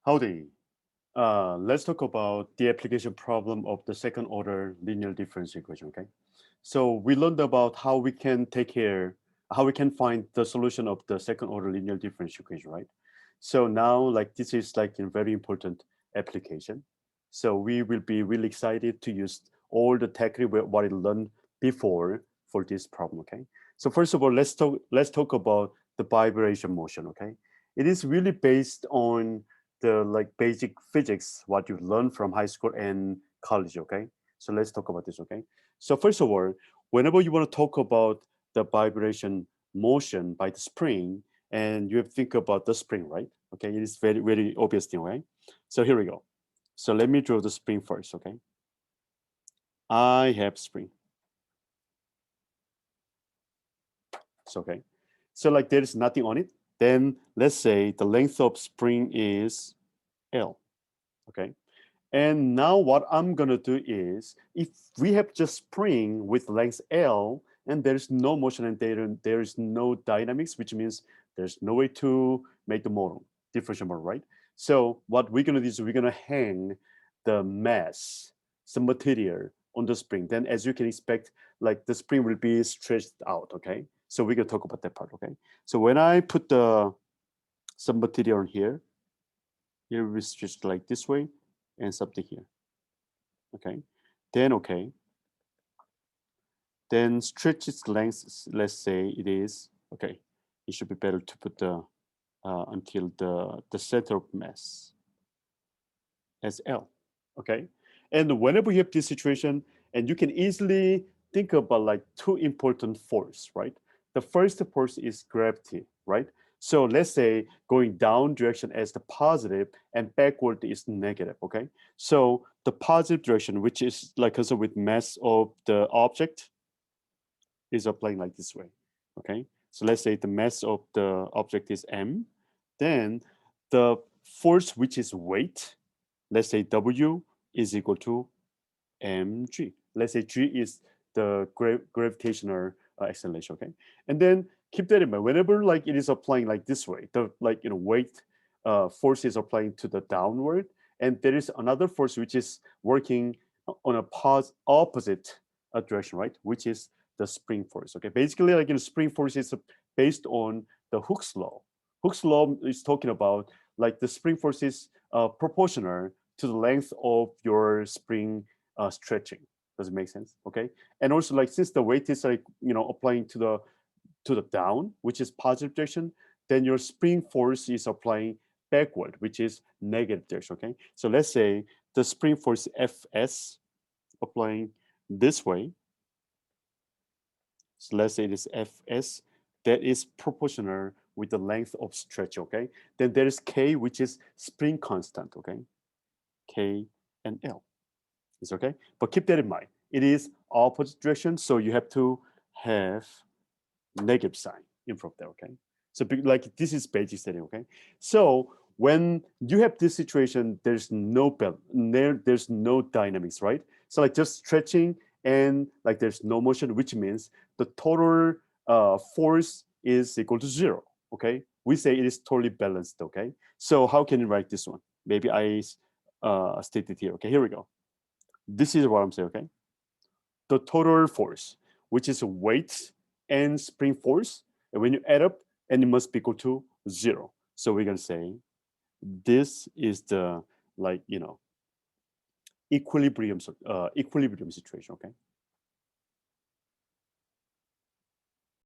Howdy. Let's talk about the application problem of the second order linear differential equation, okay? So we learned about how we can find the solution of the second order linear differential equation, right? So now like this is like a very important application. So we will be really excited to use all the technique what I learned before for this problem, okay? So first of all, let's talk about the vibration motion, okay? It is really based on the like basic physics what you learn from high school and college, okay? So let's talk about this, okay? So first of all, whenever you want to talk about the vibration motion by the spring, and you have to think about the spring, right? Okay, it is very, very obvious thing, right? So here we go. So let me draw the spring first, okay? I have spring. So okay. So like there is nothing on it. Then let's say the length of spring is L. Okay. And now what I'm gonna do is, if we have just spring with length L and there's no motion and there is no dynamics, which means there's no way to make the model, differential model, right? So what we're gonna do is we're gonna hang the mass, some material on the spring. Then as you can expect, like the spring will be stretched out, okay? So we're gonna talk about that part, okay? So when I put some material here, here we stretch like this way and something here. Okay, okay, then stretch its length. Let's say it is okay. It should be better to put the until the center of mass as L. Okay, and whenever you have this situation, and you can easily think about like two important force, right? The first force is gravity, right? So let's say going down direction as the positive and backward is negative, okay? So the positive direction, which is like also with mass of the object, is applying like this way, okay? So let's say the mass of the object is m, then the force which is weight, let's say W is equal to mg. Let's say g is the gravitational acceleration, okay? And then keep that in mind. Whenever like it is applying like this way, the like weight force is applying to the downward, and there is another force which is working on a opposite direction, right? Which is the spring force. Okay, basically like spring force is based on the Hooke's law. Hooke's law is talking about like the spring force is proportional to the length of your spring stretching. Does it make sense? Okay. And also like since the weight is like applying to the down, which is positive direction, then your spring force is applying backward, which is negative direction. Okay. So let's say the spring force Fs applying this way. So let's say it is Fs that is proportional with the length of stretch. Okay. Then there is K, which is spring constant. Okay. K and L. Is okay, but keep that in mind. It is opposite direction, so you have to have negative sign in front of that. Okay, so like this is basic setting. Okay, so when you have this situation, there's no there's no dynamics, right? So like just stretching and like there's no motion, which means the total force is equal to zero. Okay, we say it is totally balanced. Okay, so how can you write this one? Maybe I state it here. Okay, here we go. This is what I'm saying, okay? The total force, which is weight and spring force, and when you add up, and it must be equal to zero. So we're gonna say this is the like equilibrium situation, okay?